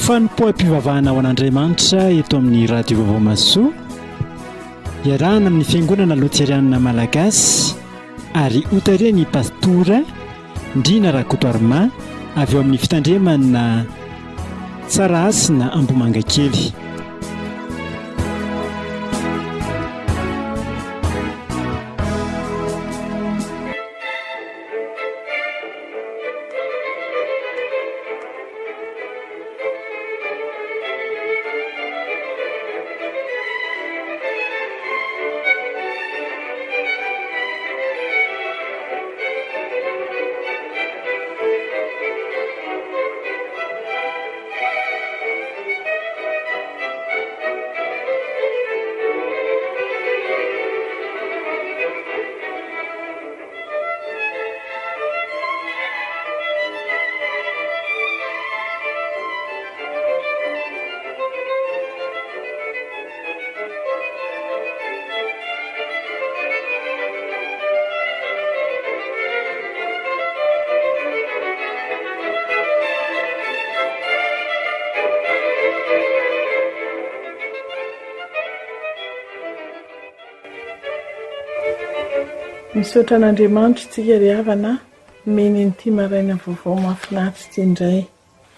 fanompoam-pivavahana ho an'Andriamanitra eto amin'ny radio vaovao masoa iarahana amin'ny fiangonana Loterana Malagasy ary hotariany pastora Ndrina Rakotoarima avy eo amin'ny fitandremana Tsara Asina Ambomangakely. Misaotra an'Andriamanitra tsika ry havana meny n'ity maraina vaovao mahafinaritra ity indray.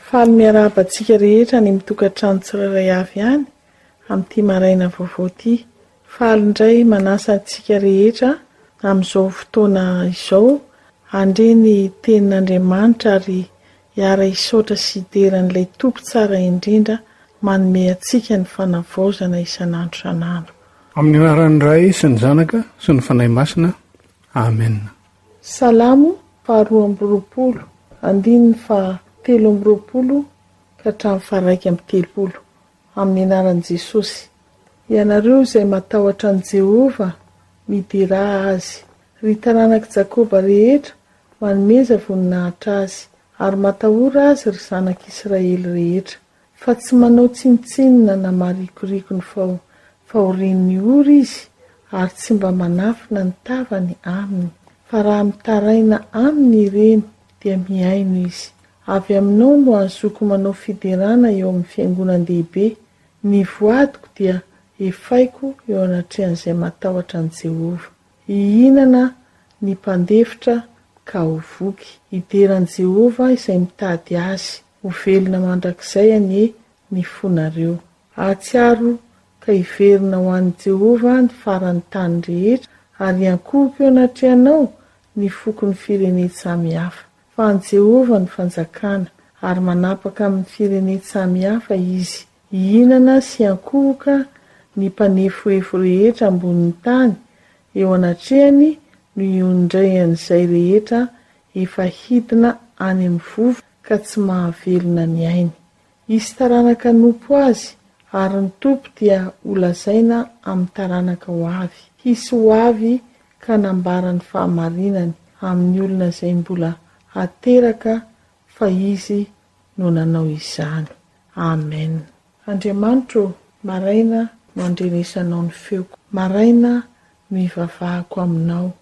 Faly miarabantsika rehetra ny mitokantrano tsirairay avy ihany amin'ity maraina vaovao ity. Faly indray manasa antsika rehetra amin'izao fotoana izao andre ny tenin'Andriamanitra ary hiara hisaotra sy hideran'ilay tompo tsara indrindra manome antsika ny fanavaozana isan'andro san'andro. Amin'ny anaran'ny Ray sy ny Zanaka sy ny Fanahy Masina. Amen. Salamo 2:20, andininy 3:20 ka hatramin'ny 1:30. Amin'ny anaran'i Jesosy. Ianareo izay matahotra an'i Jehovah, midira azy. Ry taranak'i Jakoba rehetra, manomeza voninahitra azy, ary matahora azy ry zanak'Israely rehetra. Fa tsy manao tsinitsinina na marikoriko ny fahorian'ny ora izy, ary tsy mba manafina ny tavany aminy. Fa raha mitaraina aminy ireny dia miaino izy. Avy aminao no azoko manao fiderana eo amin'ny fiangonan-dehibe. Ny voadiko dia efaiko eo anatrehan'izay matahotra an'i Jehovah. Hihinana ny mpandefitra ka ho voky. Hideran'i Jehovah izay mitady azy. Ho velona mandrakizay anie ny fonareo. Ahatsiaro ka hiverina ho an'i Jehovah ny farany tany rehetra, ary hankoko eo anatrehanao ny fokon'ny firenena samihafa. Fa an'i Jehovah ny fanjakana, ary manapaka amin'ny firenena samihafa izy. Hihinana sy hankohoka ny mpanefoefo rehetra ambonin'ny tany, eo anatrehany no iondrehan'izay rehetra efa hidina any amin'ny vovo ka tsy mahavelona ny ainy. Isy taranaka nompo azy, ary ny tompo dia holazaina amin'ny taranaka ho avy. Hisy ho avy ka nambara ny fahamarinany amin'ny olona izay mbola ateraka, fa izy no nanao izany. Amen. Andriamanitro, maraina no andrenesanao ny feoko. Maraina no ivavahako aminao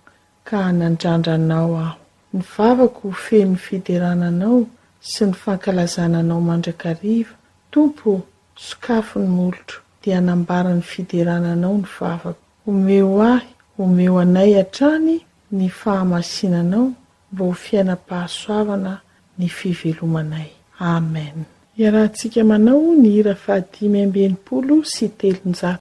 ka nandrandranao aho. Ny vavako feno fiderananao sy ny fankalazananao mandrakariva. Tompo, sokafo ny molotro, dia nambara ny fiderananao ny vavako. Omeo ahy, omeo anay hatrany ny fahamasinanao, mba ho fiainam-pahasoavana ny fivelomanay. Amen. Iarahantsika manao ny hira 520 sy 300.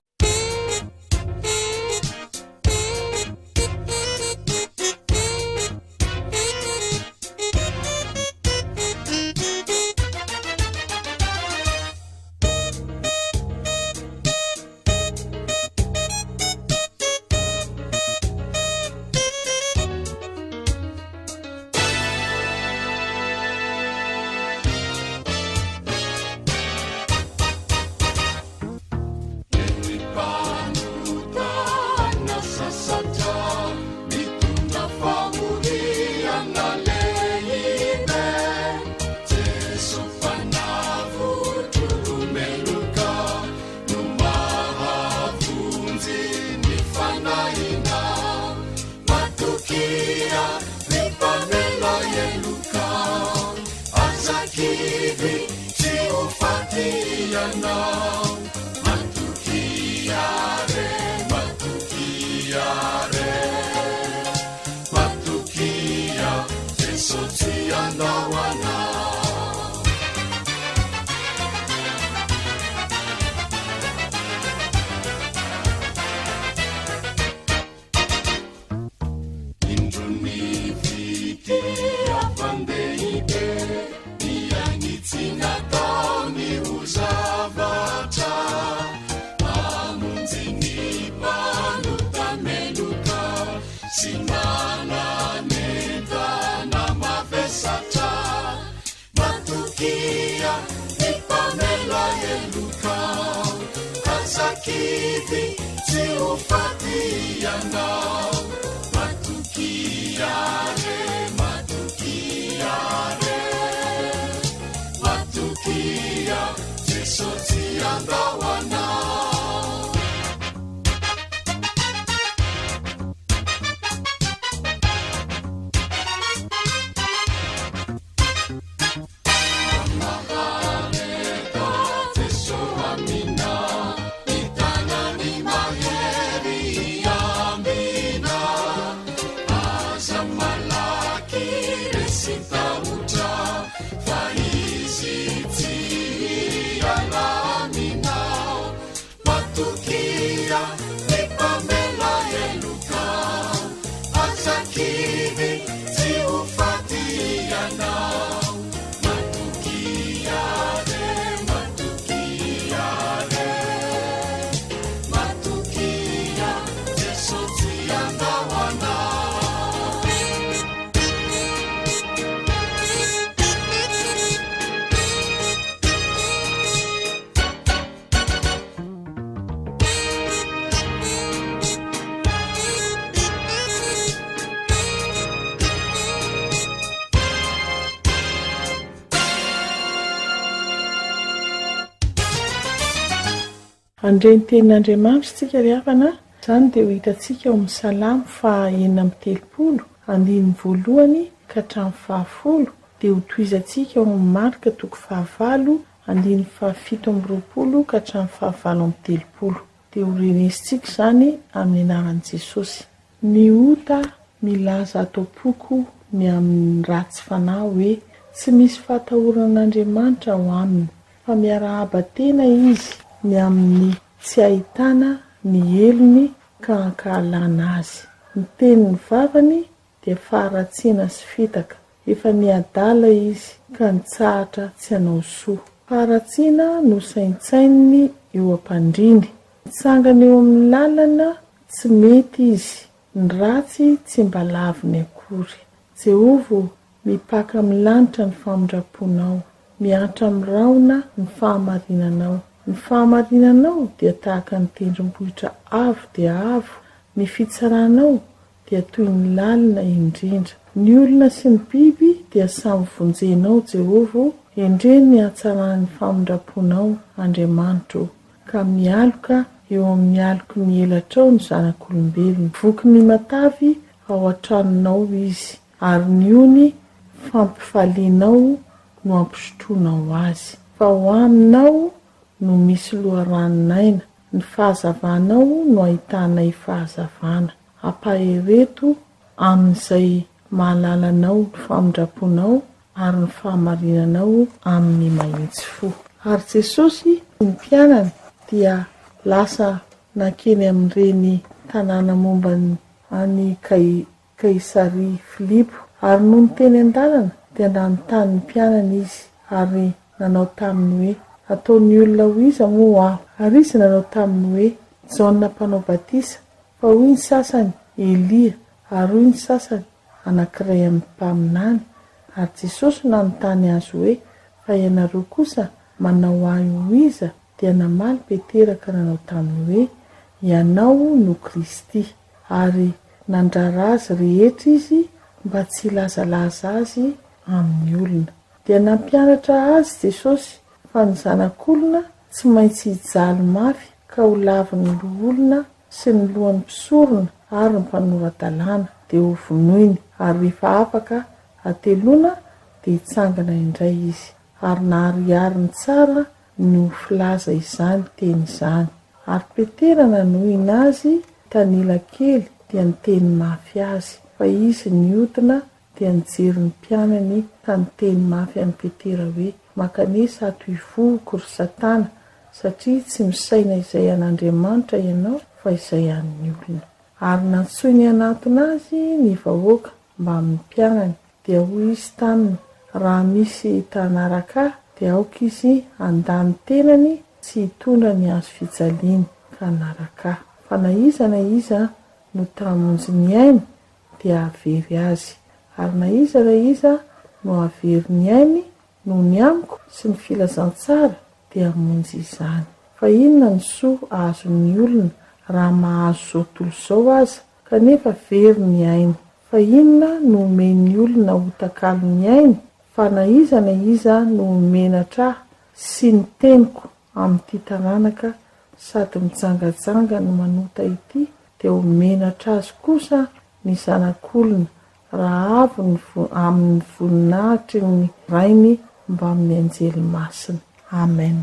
andreny tenin'andriamanitra tsika ry havana izany dia ho hitantsika eo amin'ny salamo fa 6:30 andiny voalohany ka hatramin'ny 10 dia ho toizantsika eo amin'ny marika 9 andiny 7:20 ka hatramin'ny 9:30 dia ho renesintsika izany amin'ny anaran'i Jesosy. Ny ota milaza atao-poko ny amin'ny ratsy fanahy hoe tsy misy fahatahoran'Andriamanitra ho aminy, fa miarahaba tena izy ny amin'ny tsy ahitana ny elony ka hankahalana azy. Ny tenin'ny vavany dia faharatsiana sy fitaka, efa niadala izy ka nitsahatra tsy hanao soa. Faharatsiana no saintsainy eo am-pandriny, nitsangana eo amin'ny lalana tsy mety izy, ny ratsy tsy mba laviny akory. Jehova mipaka amin'ny lanitra ny famindraponao, miatra amin'ny raona ny fahamarinanao. Ny fahamarinanao dia tahaka ny tendrombohitra avo dia avo, ny fitsaranao dia toy ny lalina indrindra. Ny olona sy ny biby dia samy vonjenao Jehova, endreny ny hatsaran'ny famindraponao Andriamanitra, ka mialoka eo amin'ny aloky ny elatrao ny zanak'olombelona. Voky ny matavy ao an-tranonao izy, ary ny ony fampifalianao no ampisotroanao azy. Fa ho aminao no misy loharanonaina, ny fahazavanao no ahitanay fahazavana. Ampahereto amin'izay mahalalanao ny famindraponao ary ny fahamarinanao amin'ny mahitsy fo. Ary Jesosy ny mpianany dia lasa nankeny amin'ireny tanàna momba any Kaisaria Filipo, ary no ny teny an-dalana dia nanontany ny mpianany izy, ary nanao taminy hoe ataon'ny olona ho iza moa aho? Ary izy nanao taminy hoe Jaona mpanao batisa, fa hoy ny sasany Elia, ary hoy ny sasany anankiray amin'ny mpaminany. Ary Jesosy nanontany azy hoe fa ianareo kosa manao ahy ho iza? Dia namaly Petera ka nanao taminy hoe ianao no Kristy, ary nandrara azy rehetra izy mba tsy lazalaza azy amin'ny olona. Dia nampianatra azy Jesosy fa ny zanak'olona tsy maintsy hijaly mafy ka ho lavin'ny olona sy ny lohan'ny mpisorona ary ny mpanorandalàna, dia ho vonoiny, ary rehefa afaka atelona dia hitsangana indray izy. Ary nahariariny tsara no filaza izany teny izany. Ary Petera nanohina azy tanila kely dia nyteny mafy azy, fa izy niodina dia nijery ny mpianany ka nyteny mafy amin'ny Petera hoe makanesa ato ivoko ry Satana, satria tsy misaina izay an'Andriamanitra ianao fa izay an'ny olona. Ary nantsoy ny anatona azy ny vahoaka mba amin'ny mpianany, dia hoy izy taminy, raha misy tanaraka dia aoka izy andany tenany sy hitondra ny azo fijaliany ka naraka. Fa na iza no tamonjy ny ainy dia avery azy, ary na iza no avery ny ainy no ny amiko sy ny filazantsara dia monjy izany. Fa inona ny soa azon'ny olona raha mahazo zao tontolo izao aza kanefa very ny ainy? Fa inona no omen'ny olona hotakalo ny ainy? Fa na iza no omenatra sy ny teniko amin'ity taranaka sady mijangajanga no manota ity, dia omenatra azy kosa ny zanak'olona raha avy amin'ny voninahitry ny rainy mba amin'ny anjely masina. Amen.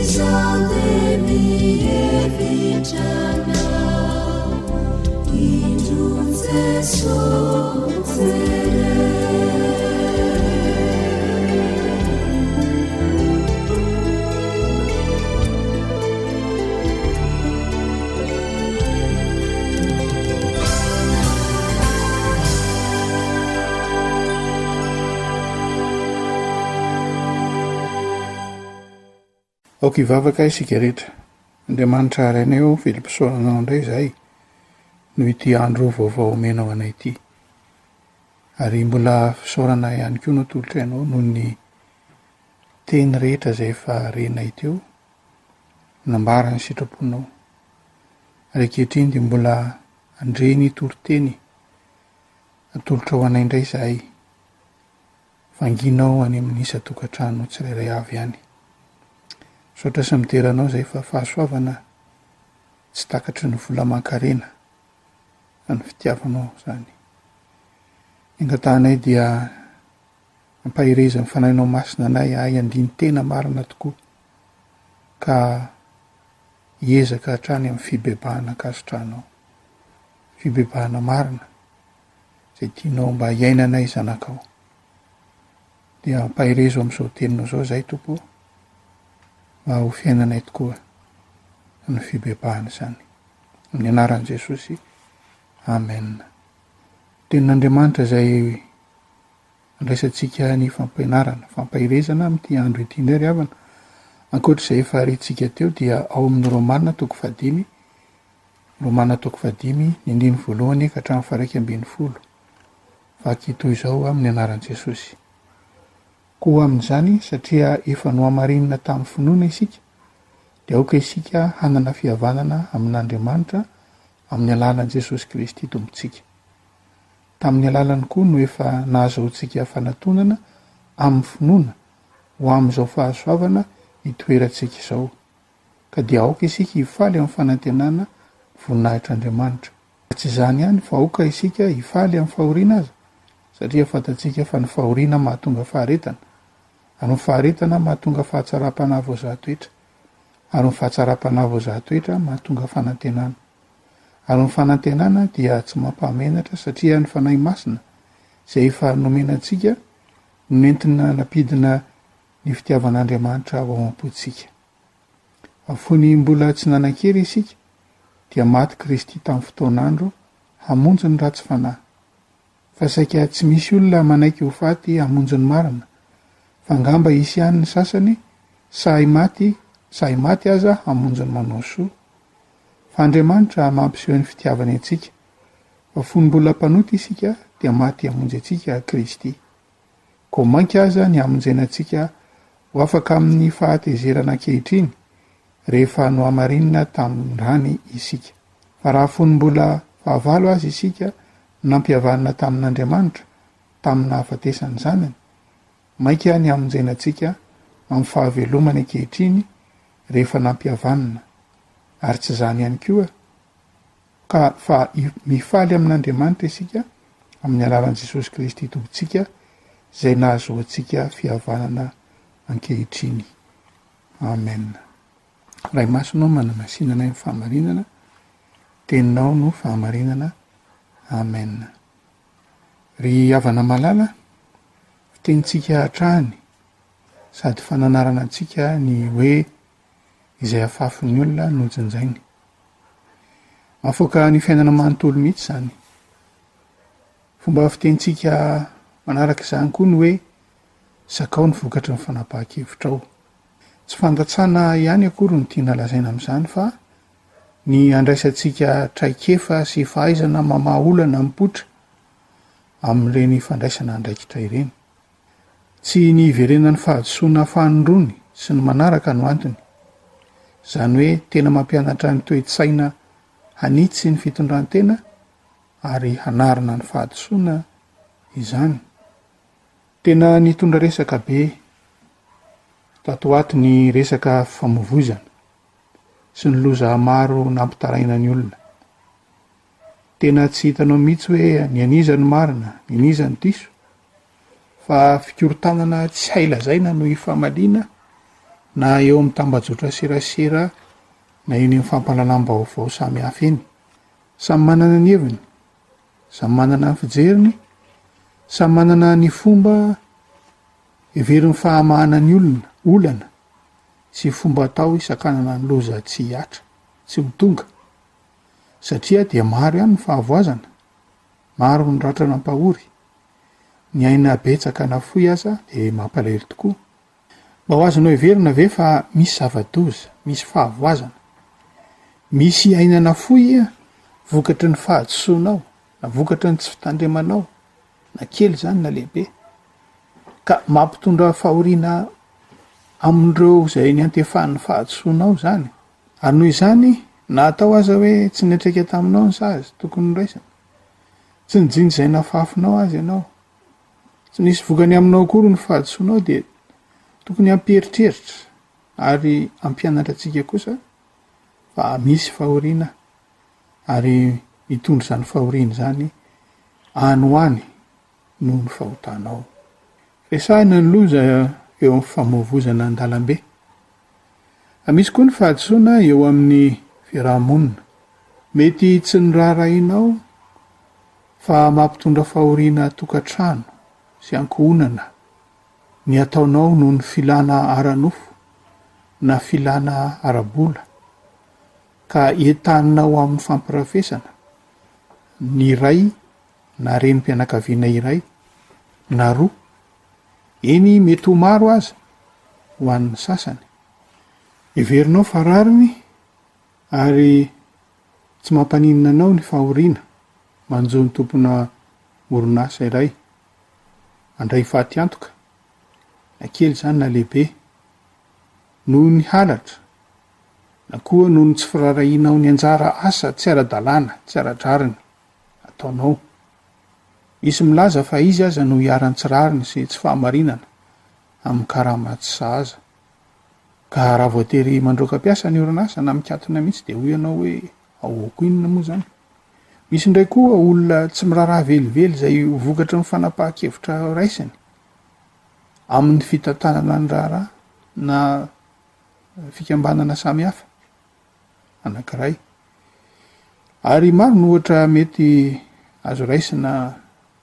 Zizademi evitana aoka ivavaka isika rehetra. Andriamanitra arainay ao velom-pisaoranao indray izahay no ity andro vaovao omenao anay ity. Ary mbola fisaorana ihany koa no tolotra ianao noho ny teny rehetra izay efa renay teo nambara ny sitraponao. Ary ankehitriny dia mbola andre ny toriteny atolotra ho anay indray izahay, vanginao any amin'ny isa-tokantrano tsirairay avy ihany. Saotra sy miteranao izay fa fahasoavana tsy takatry ny vola man-karena fa ny fitiavanao izany. Ingatanay dia ampahireza ny fanahinao masina anay ahy andiny tena marina tokoa, ka hiezaka hatrany amin'ny fibebahana ankasitranao, fibebahana marina izay tianao mba hiainanay zanakao. Dia ampahirezo amin'izao teninao izao izay Tompo, mba ho fiainanay tokoa amin'ny fibebahana izany. Amin'ny anaran'i Jesosy, amen. Tenin'Andriamanitra izay andraisantsika ny fampianarana, fampahirezana amin'ity andro ity indray ry havana. Ankoatr'izay efa retintsika teo dia ao amin'ny Romanina toko 5, Romanina toko 5 ny andiny voalohany ka hatramin'ny faha 12. Vaky toy izao amin'ny anaran'i Jesosy. Koa amin'izany satria efa nohamarinina tamin'ny finoana isika, dia aoka isika hanana fihavanana amin'Andriamanitra amin'ny alalan'i Jesosy Kristy Tompontsika. Tamin'ny alalany koa no efa nahazoantsika fanatonana amin'ny finoana ho amin'izao fahasoavana hitoerantsika izao, ka dia aoka isika hifaly amin'ny fanantenana voninahitr'Andriamanitra. Tsy izany ihany fa aoka isika hifaly amin'ny fahoriana aza, satria fantatsika fa ny fahoriana mahatonga faharetana, ary ny faharetana mahatonga fahatsara-panavo zahatoetra, ary ny fahatsara-panavo zahatoetra mahatonga fanantenana, ary ny fanantenana dia tsy mampahamenatra satria ny fanahy masina izay efa nomenantsika nentina napidina ny fitiavan'Andriamanitra ao am-potsika. Afony mbola tsy nanan-kery isika dia maty Kristy tamin'ny fotoan'andro hamonjy ny ratsy fanahy. Fa saika tsy misy olona manaiky ho faty hamonjy ny marina, fa angamba isy ihany ny sasany sahy maty aza hamonjy ny manao soa. Fa Andriamanitra mampiseho ny fitiavany antsika, fa fony mbola mpanoty isika dia maty hamonjy antsika Kristy. Ko mainka aza ny hamonjena antsika ho afaka amin'ny fahatezerana ankehitriny rehefa nohamarinina tamin'ny rany isika. Fa raha fony mbola fahavalo azy isika nampihavanana tamin'Andriamanitra tamin'ny nahafatesany zanany, mainka ny hamonjena antsika amin'ny fahavelomany ankehitriny rehefa nampihavanana. Ary tsy izany ihany koa, ka fa mifaly amin'Andriamanitra isika amin'ny alalan'i Jesosy Kristy Tompontsika izay nahazoantsika fihavanana ankehitriny. Amen. Ray masonao manamasinana ny fahamarinana, teninao no fahamarinana. Amen. Ry havana malala, fitenitsika hatrany sady fananarana antsika ny hoe izay hafafin'ny olona no janjainy. Mafoaka ny fiainana manontolo mihitsy izany. Fomba fitenitsika manaraka izany koa ny hoe sakao ny vokatry ny fanapahan-kevitrao. Tsy fandatsana ihany akory ny tiana lazaina amin'izany fa ny andraisantsika traikefa sy fahaizana mamaha olana mipotra amin'ireny fandraisana andraikitra ireny. Tsy ny iverenan'ny fahadosoana fanondrony sy ny manaraka no antony. Izany hoe tena mampianatra ny toe-tsaina hanitsy ny fitondran-tena ary hanarina ny fahadosoana izany. Tena nitondra resaka be tato ato ny resaka famovozana sy ny loza maro nampitaraina ny olona. Tena tsy hitanao mihitsy hoe ny aniza ny marina, ny aniza ny diso, fa fikorotanana tsy hailazaina no hifamaliana na eo amin'ny tambajotra serasera na eny amin'ny fampahalalam-baovao samy hafa eny. Samy manana ny heviny, samy manana ny fijeriny, samy manana ny fomba everiny fahamahana ny olana sy fomba atao isan-kanana ny loza tsy hiatra, tsy mitonga. Satria dia maro ihany ny fahavoazana, maro ny ratrana ampahory, ny aina betsaka nafoy aza dia mampalahelo tokoa. Mba ho azonao everina ve fa misy zava-doza, misy fahavoazana, misy aina nafoy vokatry ny fahadisoanao, na vokatry ny tsy fitandremanao, na kely zany na lehibe, ka mampitondra fahoriana amindreo izay ny antefahan'ny fahadisoanao zany. Ary noho izany na atao aza hoe tsy niatreka taminao ny sazy tokony raisina, tsy nijinjy izay nafafinao azy ianao, tsy nisy vokany aminao kory ny fahadisoanao, dia tokony hampieritreritra ary hampianatra antsika kosa fa misy fahoriana, ary mitondra izany fahoriana zany any ho any noho ny fahotanao. Resahina ny loza eo amin'ny famoivozana an-dalambe. Misy koa ny fahadisoana eo amin'ny fiarahamonina. Mety tsy niraharahinao fa mampitondra fahoriana tokantrano sy ankohonana ny ataonao noho ny filana ara-nofo na filana ara-bola, ka entaninao amin'ny fampirafesana ny iray na renim-pianakaviana iray na roa. Eny mety ho maro aza ho an'ny sasany. Everinao farariny ary tsy mampaninina anao ny fahoriana manjo ny tompona orinasa iray, andray fahatyantoka, na kely zany na lehibe, noho ny halatra, na koa noho ny tsy firarahinao ny anjara asa tsy ara-dalàna, tsy ara-drariny ataonao. Misy milaza fa izy aza no hiaran-tsirariny sy tsy fahamarinana amin'ny karama tsy sahaza, ka raha voatery mandroaka piasa ny orinasa na mikatona mihitsy dia hoy ianao hoe ahoako inona moa zany. Misy indray koa olona tsy miraharaha velively izay vokatry ny fanapahan-kevitra raisiny amin'ny fitantanana ny raharaha na fikambanana samihafa anankiray, ary maro ny ohatra mety azo raisina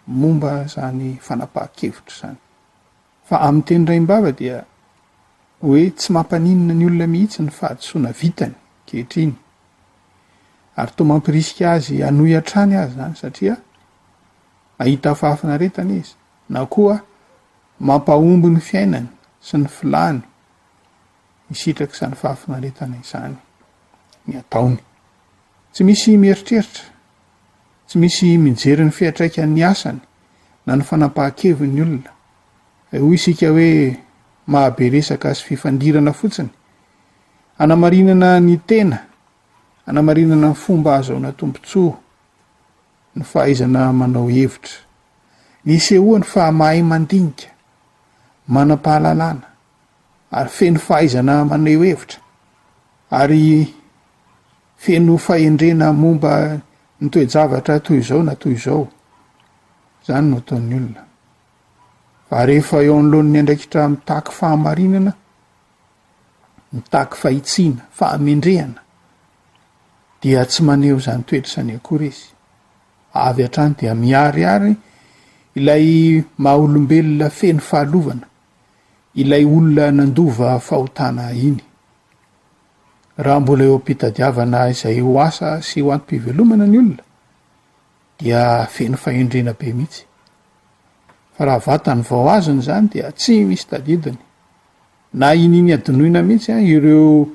momba zany fanapahan-kevitra zany. Fa amin'ny teny raim-bava dia hoe tsy mampaninina ny olona mihitsy ny fahadisoana vitany kehitriny, ary toa mampirisika azy hanohy hatrany azy zany, satria ahita fahafinaretana izy, na koa mampahomby ny fiainany sy ny filany isitraka izany fahafinaretana izany ny ataony. Tsy misy mieritreritra, tsy misy mijery ny fiatraikan'ny asany na ny fanapahan-keviny ny olona. Hoy isika hoe mahabe resaka sy fifandirana fotsiny, hanamarinana ny tena, hanamarinana ny fomba azahoana tombontsoa, ny fahaizana manao hevitra, ny sehoany fa mahay mandinika, manam-pahalalana, ary feno fahaizana maneho hevitra, ary feno fahendrena momba ny toe-javatra toy izao na toy izao. Zany no ataon'ny olona. Fa rehefa eo anoloan'ny andraikitra mitaky fahamarinana, mitaky fahitsiana, fahamendrehana, dia tsy maneho izany toetra sany akory izy. Avy hatrany dia miariary ilay maha-olombelona feno fahalovana, ilay olona nandova fahotana iny. Raha mbola eo am-pitadiavana izay ho asa sy ho antom-pivelomana ny olona, dia feno fahendrena be mihitsy. Fa raha vatany vao azony zany dia tsy misy tadidiny, na ininy adinoina mihitsy ireo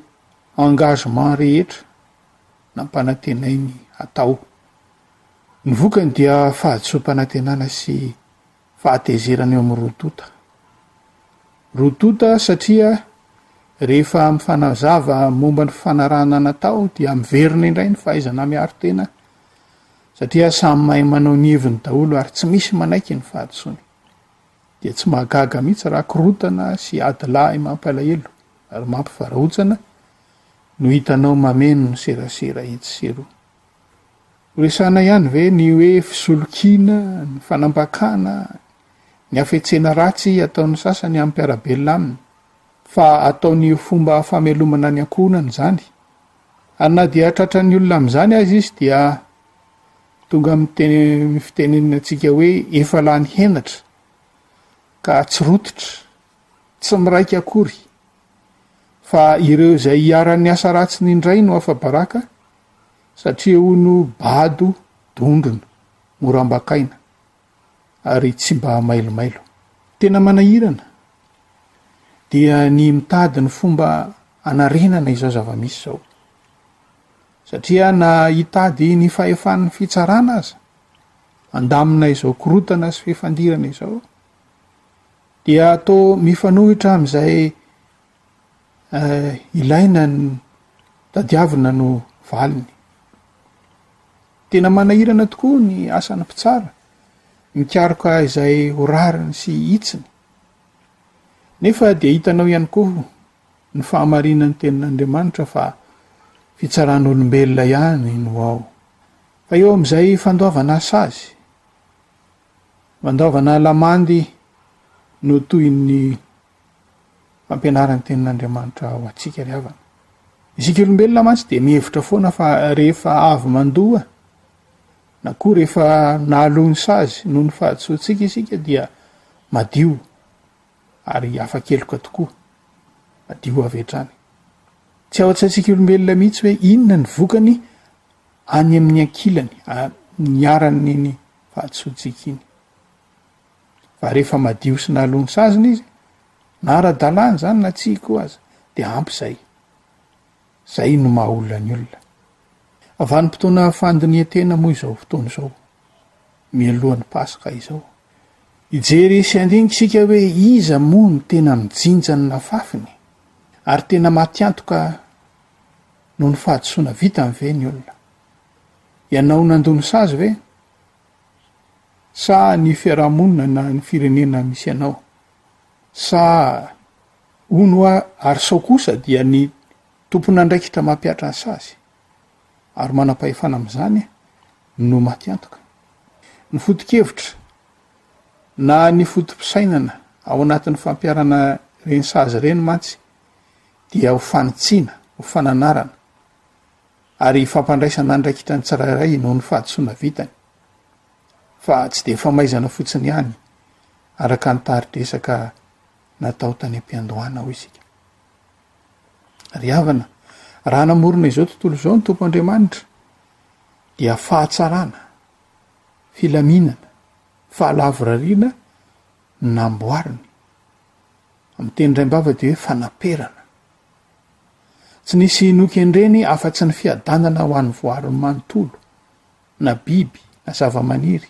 engagement rehetra nampanantenainy atao. Ny vokany dia fahadisom-panantenana sy fahatezerana eo amin'ny rotota. Rotota satria rehefa mifanazava momba ny fanarahana natao dia miverina indray ny fahaizana miaro tena, satria samy mahay manao ny heviny daholo ary tsy misy manaiky ny fahadisoany. Dia tsy mahagaga mihitsy raha korotana sy adilahy mampalahelo ary mampivarahontsana no hitanao mameno ny serasera etsy seroa. Resana ihany ve ny hoe fisolokiana, ny fanambakana, ny afetsena ratsy ataon'ny sasany amin'ny mpiarabelona aminy, fa ataony fomba famelomana ny ankohonany zany. Ary na dia tratran'ny olona amin'izany azy izy dia tonga amin'ny fitenenina antsika hoe efa lany henatra ka tsy rototra, tsy miraika akory, fa ireo izay hiara-ny asa ratsy nindray no afa-baraka, satria hono bado dondrona, morambakaina, ary tsy mba mailomailo. Tena manahirana dia ny mitady ny fomba anarenana izao zava-misy izao. Satria na hitady ny fahefan'ny fitsarana aza, andamina izao korotana sy fifandirana izao, dia atao mifanohitra amin'izay ilaina ny tadiavina no valiny. Tena manahirana tokoa ny asany mpitsara, mikaroka izay horariny sy hitsiny. Nefa dia hitanao ihany koa ny fahamarinan'ny tenin'Andriamanitra fa fitsaran'olombelona ihany no ao. Fa eo amin'izay fandoavana asa azy, fandoavana lamandy no toy ny fampianaran'ny tenin'Andriamanitra ho antsika ry havana. Isika olombelona mantsy dia mihevitra foana fa rehefa avy mandoa, na koa rehefa nahalony sazy noho ny fahatsoantsika isika dia madio ary afa-keloka tokoa, madio avy hatrany. Tsy ao an-tsaintsika olombelona mihitsy hoe inona ny vokany any amin'ny ankilany, niaran'iny fahatsoantsika iny. Fa rehefa madio sy nahalony saziny izy, na ara-dalàna zany na tsy koa aza, dia ampy zay. Zay no maha-olona ny olona. Vanim-potoana fandinihan-tena moa izao fotoana izao, mialohan'ny Pasika izao. Ijery sy andinika isika hoe iza moa no tena mijinjany na fafiny, ary tena matiantoka no ny fahadosoana vitany ve ny olona. Ianao nandony sazy ve? Sa ny fiarahamonina na ny firenena misy anao? Sa ono ary sao kosa dia ny tompon'andraikitra mampiatra ny sazy, ary manam-pahefana amin'izany no matiantoka. Ny foto-kevitra na ny fotom-pisainana ao anatin'ny fampiarana reny sazy reny mantsy dia ho fanitsiana, ho fananarana, ary fampandraisana andraikitra ny tsirairay noho ny fahadosoana vitany. Fa tsy dia famaizana fotsiny ihany, araka ny tari-dresaka natao tany am-piandohana ho isika. Ry havana, raha namorona izao tontolo izao ny Tompo Andriamanitra, dia fahatsarana, filaminana, fahalavorariana namboariny. Amin'ny teny Raim-bava dia hoe fanaperana. Tsy nisy noken'ireny afa-tsy ny fiadanana ho an'ny voarin'ny manontolo, na biby, na zava-maniry,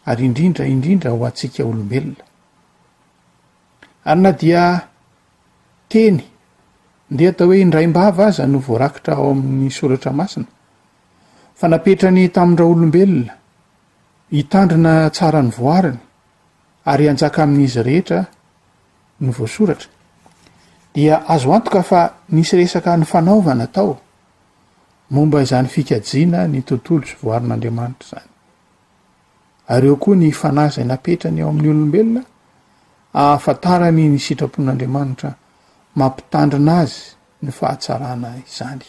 ary indrindra ho antsika olombelona. Ary na dia teny ndeha atao hoe indraim-bava aza no voarakitra ao amin'ny soratra masina, fa napetrany tamindra olombelona hitandrina tsara ny voariny ary hanjaka amin'izy rehetra no voasoratra, dia azo antoka fa nisy resaka ny fanaovana tao momba izany fikajiana ny tontolo sy voarin'Andriamanitra izany. Ary eo koa ny fanahy izay napetrany ao amin'ny olombelona, ahafantarany ny sitrapon'Andriamanitra mampitandrina azy ny fahatsarana izany.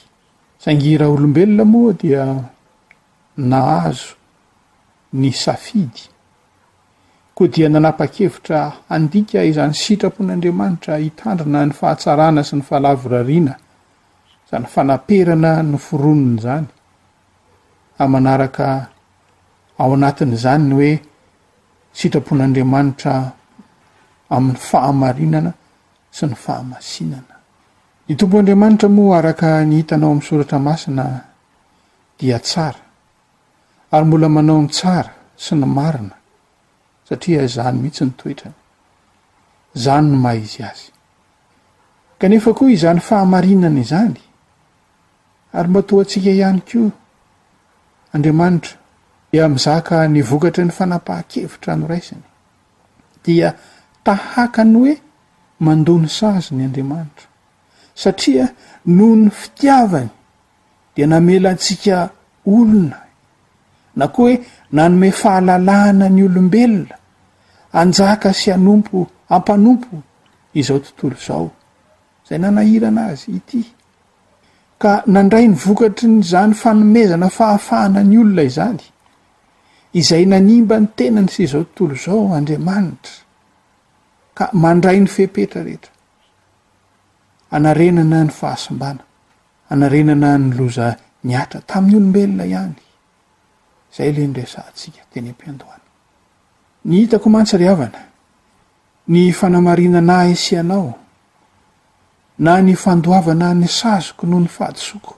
Saingy raha olombelona moa dia nahazo ny safidy, koa dia nanapa-kevitra handika izany sitrapon'Andriamanitra hitandrina ny fahatsarana sy ny fahalavorariana, izany fanaperana ny foroniny izany, amanaraka ao anatin'izany ny hoe sitrapon'Andriamanitra amin'ny fahamarinana sy ny fahamasinana. Ny Tompo Andriamanitra moa araka ny hitanao amin'ny soratra masina dia tsara, ary mbola manao ny tsara sy ny marina, satria izany mihitsy ny toetrany, izany no maha izy azy. Kanefa koa izany fahamarinana izany, ary mba toa antsika ihany koa Andriamanitra dia mizaka ny vokatry ny fanapahan-kevitra noraisiny, dia tahaka ny hoe mandony sazy ny Andriamanitra, satria noho ny fitiavany dia namela antsika olona, na koa hoe nanome fahalalahana ny olombelona anjaka sy hampanompo izao tontolo izao izay nanahirana azy ity, ka nandray ny vokatry nyzany fanomezana fahafahana ny olona izany izay nanimba ny tenany sy izao tontolo izao Andriamanitra ka mandray ny fepetra rehetra, anarenana ny fahasimbana, anarenana ny loza niatra tamin'ny olombelona ihany. Zay le nresantsika teny am-piandohana. Ny hitako mantsy ry havana, ny fanamarinana ahy sy anao na ny fandoavana ny sazoko noho ny fahadisoko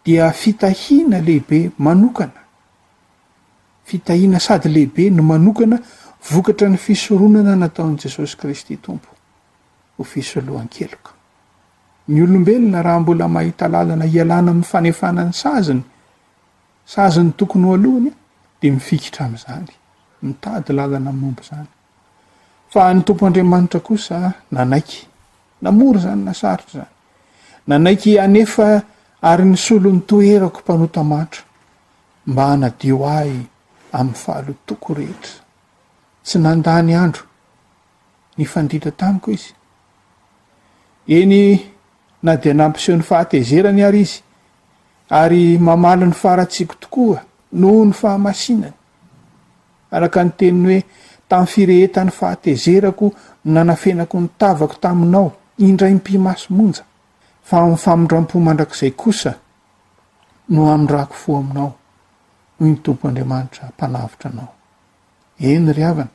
dia fitahiana lehibe manokana, fitahiana sady lehibe no manokana vokatra ny fisoronana nataon'i Jesosy Kristy Tompo ho fisolohan-keloka. Ny olombelona raha mbola mahita lalana hialana amin'ny fanefanany saziny tokony ho alohany dia mifikitra amin'izany, mitady lalana momba izany. Fa ny Tompo Andriamanitra kosa nanaiky, namora zany na sarotra zany, nanaiky anefa ary ny solon'ny toerako mpanota matra mba hanadio ahy amin'ny fahalotoko rehetra. Tsy nandany andro ny fandritra tamiko izy. Eny na dia nampiseho ny fahatezerany ary izy, ary mamaly ny faratsiko tokoa noho ny fahamasinany. Araka ny teniny hoe tamin'ny firehetany fahatezerako nanafenako ny tavako taminao indray mpimasomonja, fa amin'ny famindram-po mandrakizay kosa no amindrako fo aminao noho ny Tompo Andriamanitra mpanavitra anao. Eny ry havana,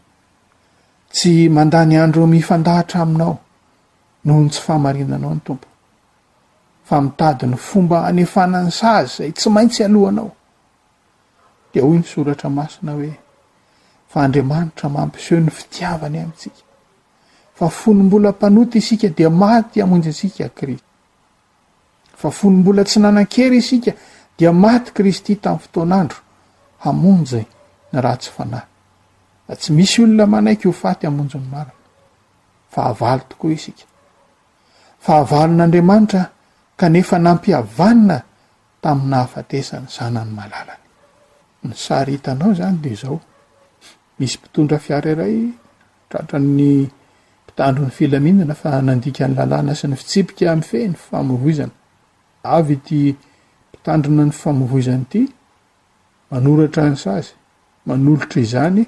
tsy mandany andro mifandahatra aminao noho ny tsy fahamarinanao ny Tompo, fa mitady ny fomba anefanany sazy izay tsy maintsy alohanao. Dia hoy ny soratra masina hoe fa Andriamanitra mampiseho ny fitiavany amintsika, fa fonombola mpanota isika dia maty hamonjy isika Kristy. Fa fonombola tsy nanan-kery isika dia maty Kristy tamin'ny fotoan'andro hamonjy ny ratsy fanahy. Tsy misy olona manaiky ho faty hamonjy ny marina, fa havaly tokoa isika. Fa havalon'Andriamanitra kanefa nampihavanina tamin'ny nahafatesany zanany malalany. Ny sary hitanao zany dia izao. Misy mpitondra fiara iray tratran'ny mpitandron'ny filaminana fa nandika ny lalàna sy ny fitsipika mifeny famovoizana. Avy ity mpitandrona ny famovoizana ity, manoratra ny sazy, manolotra izany,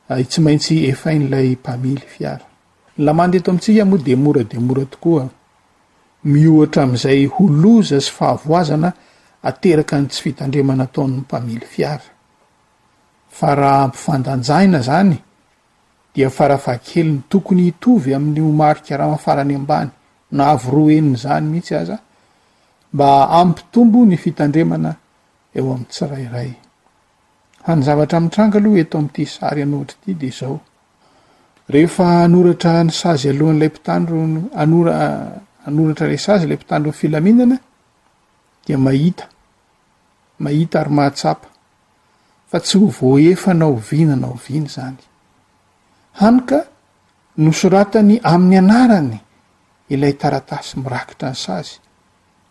tsy maintsy efain'ilay mpamily fiara. Lamandy eto amintsika moa dia mora tokoa, miohatra amin'izay holoza sy fahavoazana ateraka ny tsy fitandremana ataon'ny mpamily fiara. Fa raha ampifandanjaina zany dia farafahakeliny tokony hitovy amin'ny homarika raha mafarany ambany na avoroeniny zany mihitsy aza, mba ampitombo ny fitandremana eo amin'ny tsirairay. Hany zavatra mitranga aloha eto amin'ity sary anohatra ity dia izao. Rehefa anoratra ny sazy alohan'ilay mpitandro, anoratra ilay sazy ilay mpitandro ny filaminana, dia mahita ary mahatsapa, fa tsy ho voaefa na oviana zany. Hany ka nosoratany amin'ny anarany ilay taratasy mirakitra ny sazy,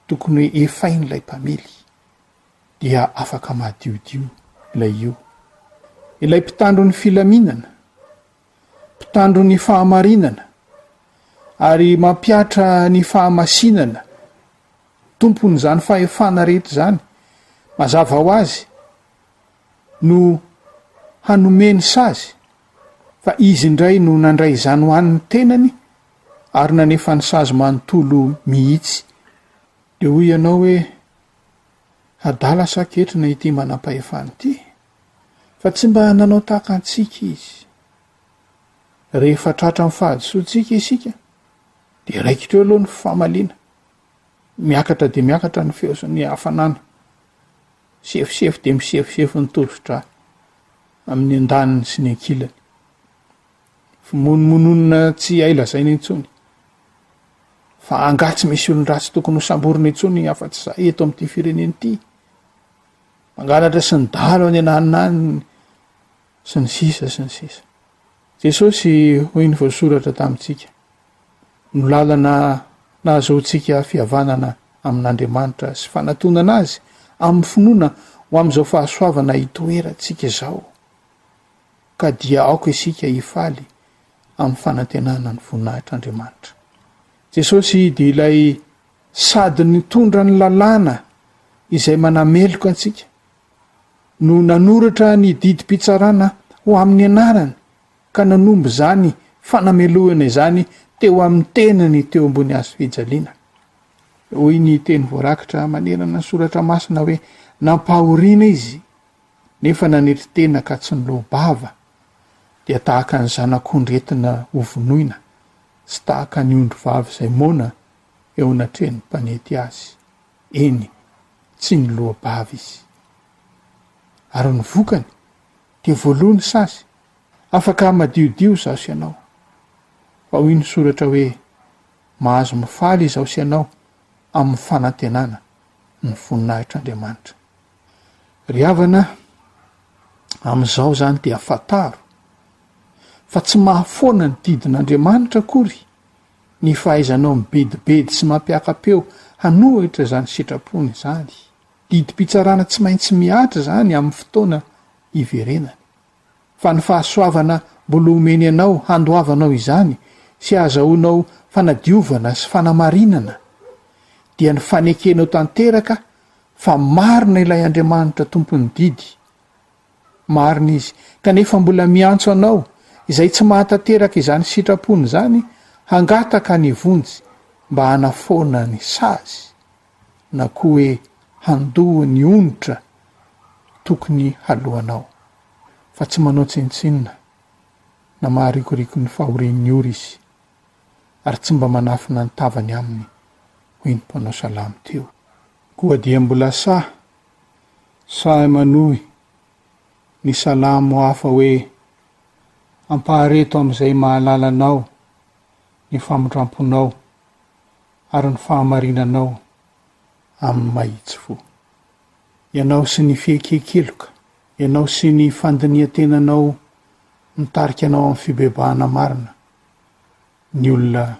tokony hoe efain'ilay mpamily, dia afaka mahdiodio ilay io. Ilay mpitandro ny filaminana, mpitandro ny fahamarinana, ary mampiatra ny fahamasinana, tompony zany fahefana rehetra zany, mazava ho azy no hanomeny sazy, fa izy indray no nandray izany ho an'ny tenany ary nanefa ny sazy manontolo mihitsy. Dia hoy ianao hoe adala saketrina ity manam-pahefana ity, fa tsy mba nanao tahaka antsika izy. Rehefa tratra amin'ny fahadisoantsika isika dia raikitra eo aloha ny fahamaliana, miakatra dia miakatra ny feo sy ny hafanana, sefisefy dia misefisefy ny tosidra amin'ny andaniny sy ny ankilany. Mononmononina tsy ailazaina intsony, fa angatsy misy olon-dratsy tokony ho samborina intsony afa-tsy izay eto amin'ity fireneny ity, mangalatra sy ny dalo any ananinany sy ny sisa sy ny sisa. Jesosy hoy ny voasoratra tamintsika, no lalana nahazoantsika fihavanana amin'Andriamanitra sy fanatonana azy amin'ny finoana ho amin'izao fahasoavana hitoerantsika izao, ka dia aoka isika hifaly amin'ny fanantenana ny voninahitr'Andriamanitra. Jesosy dia ilay sady nitondra ny lalàna izay manameloka antsika, no nanoratra ny didim-pitsarana ho amin'ny anarany ka nanombo zany fanamelohana izany teo amin'ny tenany teo ambony hazo fijaliana. Hoy ny teny voarakitra manerana ny soratra masina hoe nampahoriana izy nefa nanetry tena ka tsy nilohbava dia tahaka ny zanak'ondretina hovonoina sy tahaka ny ondro vavy izay mona eo anatreny mpanety azy. Eny, tsy nilohbava izy. Ary ny vokany dia voalohany sasy afaka madiodio zaho sy ianao. Fa hoy ny soratra hoe mahazo mifaly izaho sy ianao amin'ny fanantenana ny voninahitr'Andriamanitra. Ry havana, amin'izao zany dia fataro fa tsy mahafoana ny didin'Andriamanitra akory ny fahaizanao mibedibedy sy mampiaka-peo hanohitra zany sitrapony zany. Didim-pitsarana tsy maintsy miatra zany amin'ny fotoana iverenany. Fa ny fahasoavana mbola omeny anao handoavanao izany sy ahazahoanao fanadiovana sy fanamarinana dia ny fanekenao tanteraka fa marina ilay Andriamanitra tompony didy. Marina izy kanefa mbola miantso anao izay tsy mahatanteraka izany sitrapony zany hangataka ny vonjy mba hanafoana ny sazy na koa hoe handoa ny onitra tokony halohanao. Fa tsy manao tsinitsinina na maharikoriko ny fahorian'ny ora izy ary tsy mba manafina ny tavany aminy hoy ny mpanao salamo teo. Koa dia mbola sahy manohy ny salamo hafa hoe ampahareto amin'izay mahalalanao ny famondramponao ary ny fahamarinanao amin'ny mahitsy fo. Ianao sy ny fiekekeloka, ianao sy ny fandinian-tenanao mitarika anao amin'ny fibebahana marina, ny olona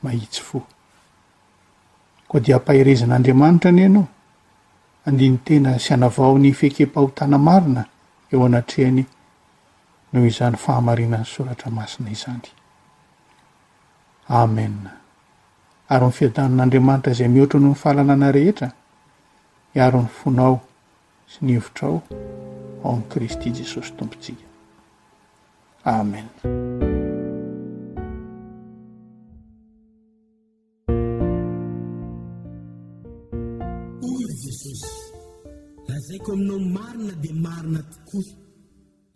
mahitsy fo. Koa dia ampaherezan'Andriamanitra ny ianao, andiny tena sy hanavao ny fiekem-pahotana marina eo anatrehany noho izany fahamarinan'ny soratra masina izany. Amen. Ary ny fiadanan'Andriamanitra izay mihoatra noho ny fahalalana rehetra hiaro ny fonao sy ny hevitrao ao amin'ny Kristy Jesosy Tompontsika. Amen. Oy Jesosy, lazaiko aminao marina dia marina tokoa.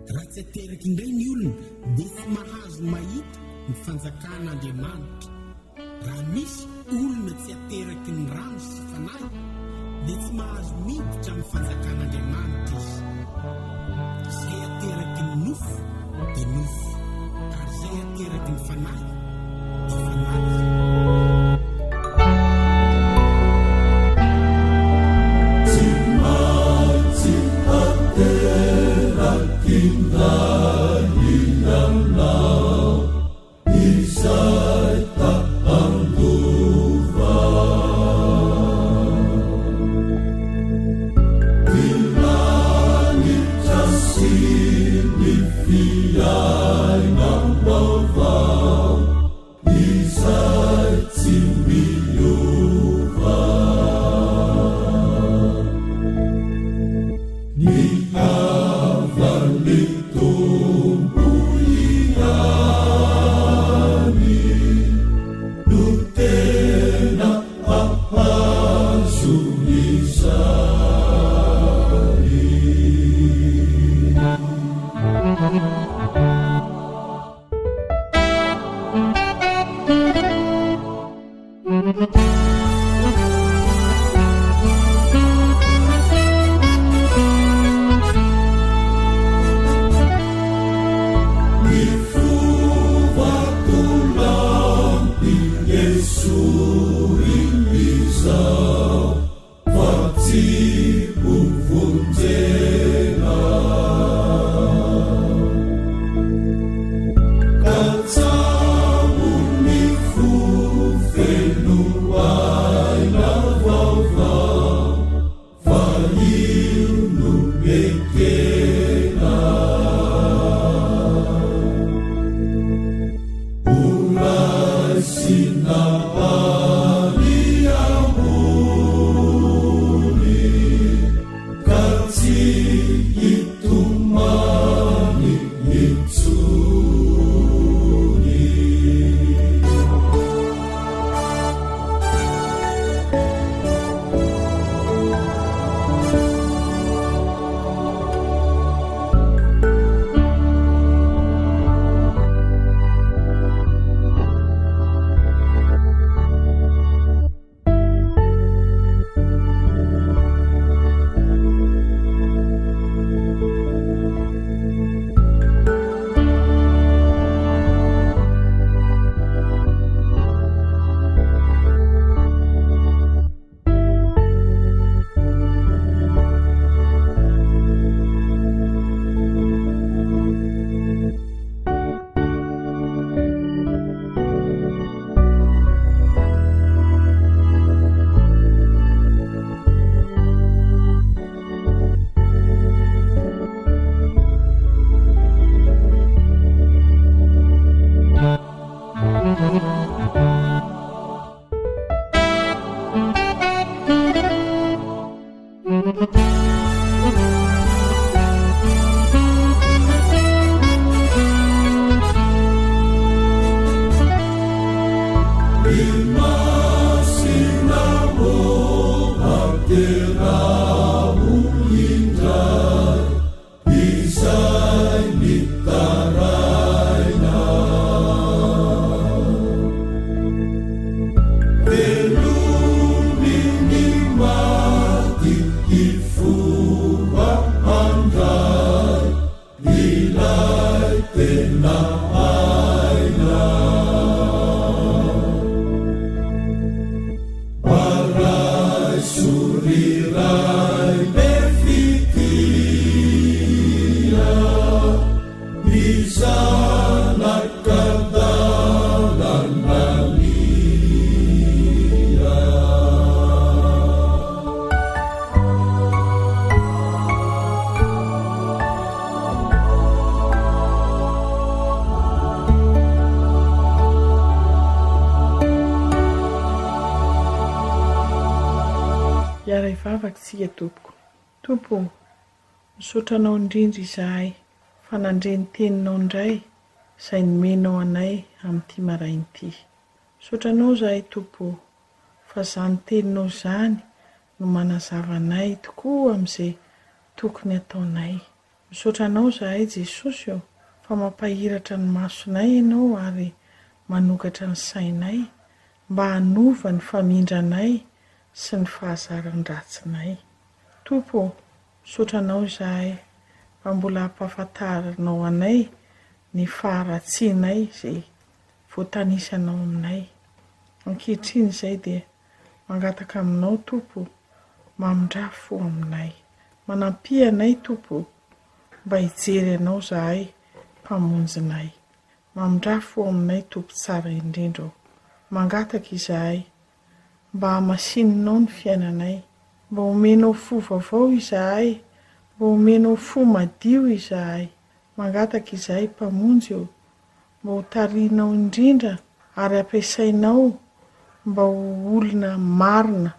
Raha tsy ateraky indray ny olona dia tsy mahazo mahita ny fanjakan'Andriamanitra. Raha misy olona tsy ateraky ny rano sy fanahy dia tsy mahazo miditra amin'ny fanjakan'Andriamanitra izy. Izay ateraky ny nofo dia nofo, ary izay ateraky ny fanahy dia fanahy. mivavakantsika tompoko. Tompo, misaotranao indrindra izahay fa nandreny teninao indray izay nomenao anay amin'ity marain'ity. Misaotranao izahay tompo fa izany teninao izany no manazava anay tokoa amin'izay tokony ataonay. Misaotranao izahay Jesosy eo fa mampahiratra ny masonay ianao ary manokatra ny sainay mba hanova ny famindranay sy ny fahazaran'ny ratsinay. Tompo, misaotranao izahay fa mbola hampahafantaranao anay ny faharatsianay izay voatanisanao aminay. Ankehitriny izay dia mangataka aminao Tompo, mamindrafo aminay. Manampy anay Tompo mba hijery anao izahay mpamonjinay. Mamindrafo aminay Tompo tsara indrindra. Mangataka izahay mba hamasinonao ny fiainanay, mba homenao fo vaovao izahay, mba homenao fo madio izahay. Mangataka izahay mpamonjy eo mba ho tarihinao indrindra ary ampiasainao mba ho olona marina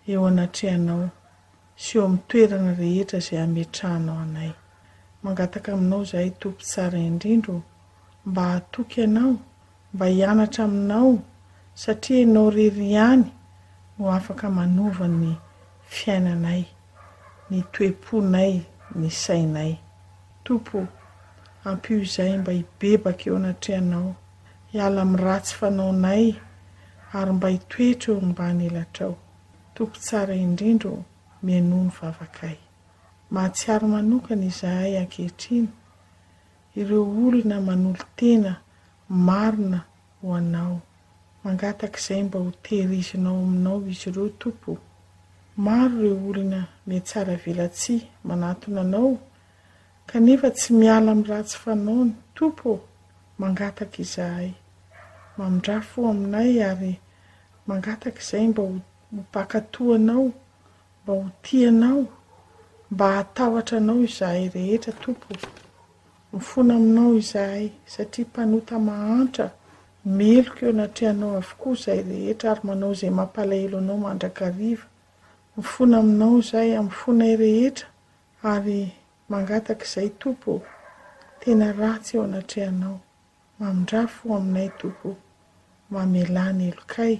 eo anatrehanao sy eo amin'ny toerana rehetra izay ametrahanao anay. Mangataka aminao izahay Tompo tsara indrindra mba hatoky anao, mba hianatra aminao satria ianao rery ihany no afaka manova ny fiainanay, ny toe-ponay, ny sainay. Tompo, ampio izahay mba hibebaka eo anatrehanao, hiala amin'ny ratsy fanaonay ary mba hitoetra eo ambany elatrao. Tompo tsara indrindra mianoho ny vavakay. Mahatsiaro manokana izahay ankehitriny ireo olona manolo-tena marina ho anao. Mangataka izay mba ho tehirizinao aminao izy ireo Tompo. Maro ireo olona mihatsara velatsia manatona anao kanefa tsy miala amin'ny ratsy fanaony. Tompo, mangataka izahay mamindrafo aminay ary mangataka izay mba ho mpakatoanao, mba ho tianao, mba hatahotra anao izahay rehetra Tompo. Mifona aminao izahay satria mpanota mahantra, meloka eo anatrehanao avokoa izahay rehetra ary manao izay mampalahelo anao mandrakariva. Mifona aminao izahay amin'ny fonay rehetra ary mangataka izay Tompo tena ratsy eo anatrehanao. Mamindrafo aminay Tompo, mamelany elokay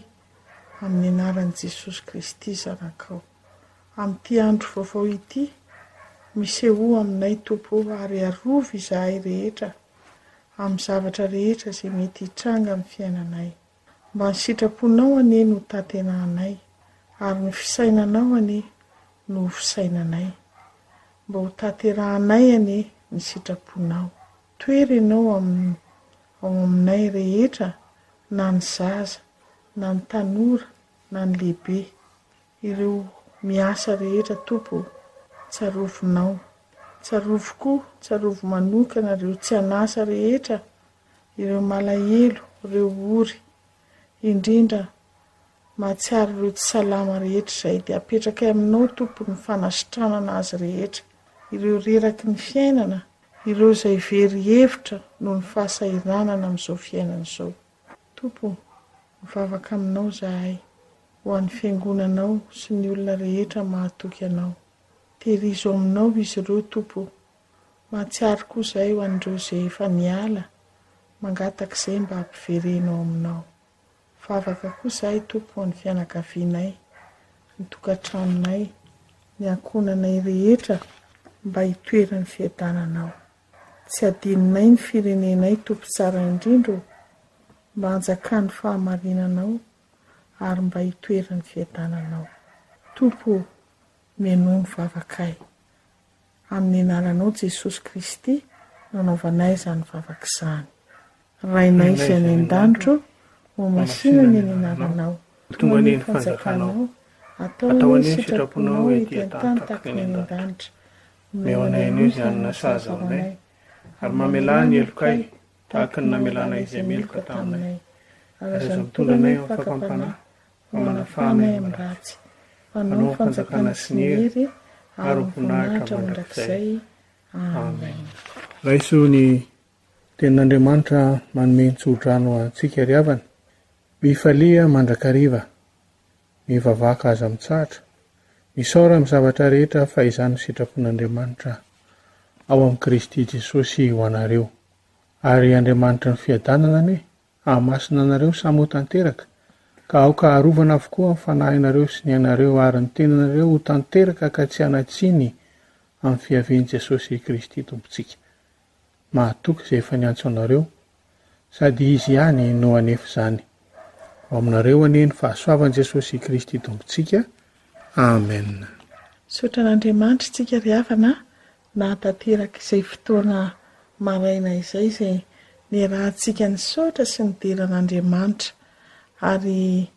amin'ny anaran'i Jesosy Kristy zanakao. Amin'ity andro vaovao ity miseho aminay Tompo ary arova izahay rehetra amin'ny zavatra rehetra izay mety hitranga amin'ny fiainanay. Mba ny sitraponao anie no tantenanay ary ny fisainanao anie no fisainanay. Mba ho tanterahanay anie ny sitraponao. Toery ianao ao aminay rehetra, na ny zaza, na ny tanora, na ny lehibe. Ireo miasa rehetra Tompo, tsarovinao. Tsarovo manokana ireo tsy anasa rehetra, ireo malahelo, ireo ory. Indrindra mahatsiaro ireo tsy salama rehetra izay dia apetraka aminao Tompo ny fanasitranana azy rehetra. Ireo reraky ny fiainana, ireo izay very hevitra no ny fahasairanana amin'izao fiainana izao. Tompo, mivavaka aminao izahay ho an'ny fiangonanao sy ny olona rehetra mahatoky anao. Tehirizo aminao izy ireo Tompo. Mahatsiaro koa izahay ho an'ireo izay efa niala, mangataka izay mba hampiverenao aminao. Vavaka koa izahay Tompo ny fianakavianay, ny tokantranonay, ny ankonanay rehetra mba hitoerany fiadananao. Tsy adininay ny firenenay Tompo tsara indrindra mba hanjakany fahamarinanao ary mba hitoerany fiadananao. Tompo, mianoho ny vavakay. Amin'ny anaranao Jesosy Kristy nanaovanay izany vavaka izany. Rainay izay any an-danitro, ho masinany ny anaranao. Tonga ny fanjakanao, atao ny sitraponao ety an-tany tahaka ny an-danitra. Meonay anio izany nasaza aminay, ary mamelany elokay tahaka ny namelana izay meloka taminay. Ary aza mitondra anay amin'ny fakampana, manafanay amin'ny ratsy. Fanao fanjakana sy ny hery ary voninahitra mandrakizay. Amen. Raiso ny tenin'Andriamanitra manome tsodrano antsika ry havana. Mifalia mandrakariva, mivavaka aza mitsahatra, misaora amin'ny zavatra rehetra fa izany ny sitrapon'Andriamanitra ao amin'ny Kristy Jesosy ho anareo. Ary Andriamanitra ny fiadanana anie hahamasina anareo samy ho tanteraka, ka aoka harovana avokoa amin'ny fanahinareo sy ny anareo ary ny tenanareo ho tanteraka ka tsy hanatsiny amin'ny fiavian'i Jesosy Kristy Tompontsika. Mahatoky izay efa niantso anareo, sady izy ihany no hanefa izany. Ho aminareo anie ny fahasoavan'i Jesosy Kristy Tompontsika. Amen. Sotra n'Andriamanitra tsika ry havana na tanteraka izay fotoana maraina izay niarahantsika ny saotra sy ny deran'Andriamanitra ary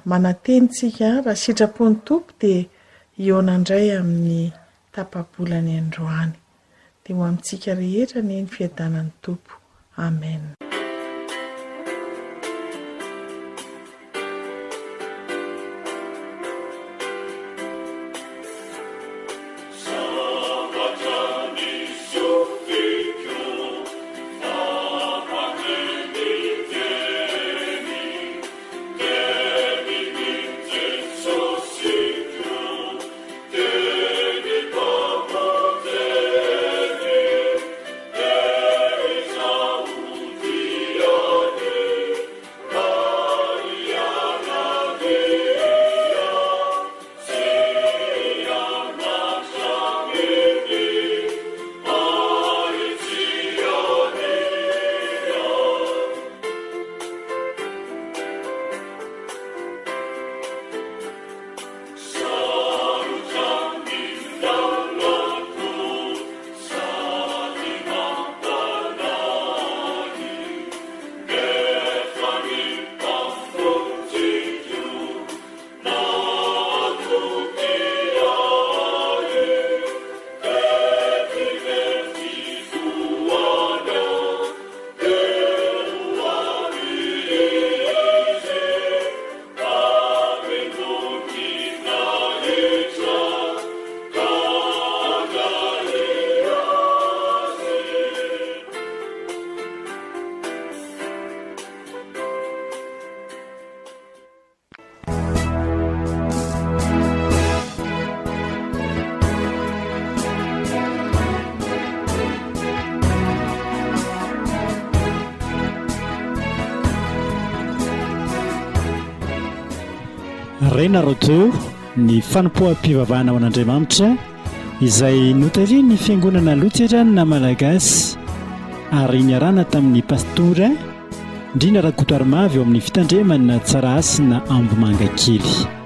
manateny tsika raha sitrapony tompo dia ionandray amin'ny tapabolany androany. Dia ho amintsika rehetra ny fiadanan'ny tompo. Amen. Rena roto ny fanompoam-pivavahana ao an'Andriamanitra izay notaria ny Fiangonana Loterana Malagasy ary niarana tamin'ny pastora Ndrina Rakotoarmavy eo amin'ny fitandremana Tsaraasina Ambomangakely.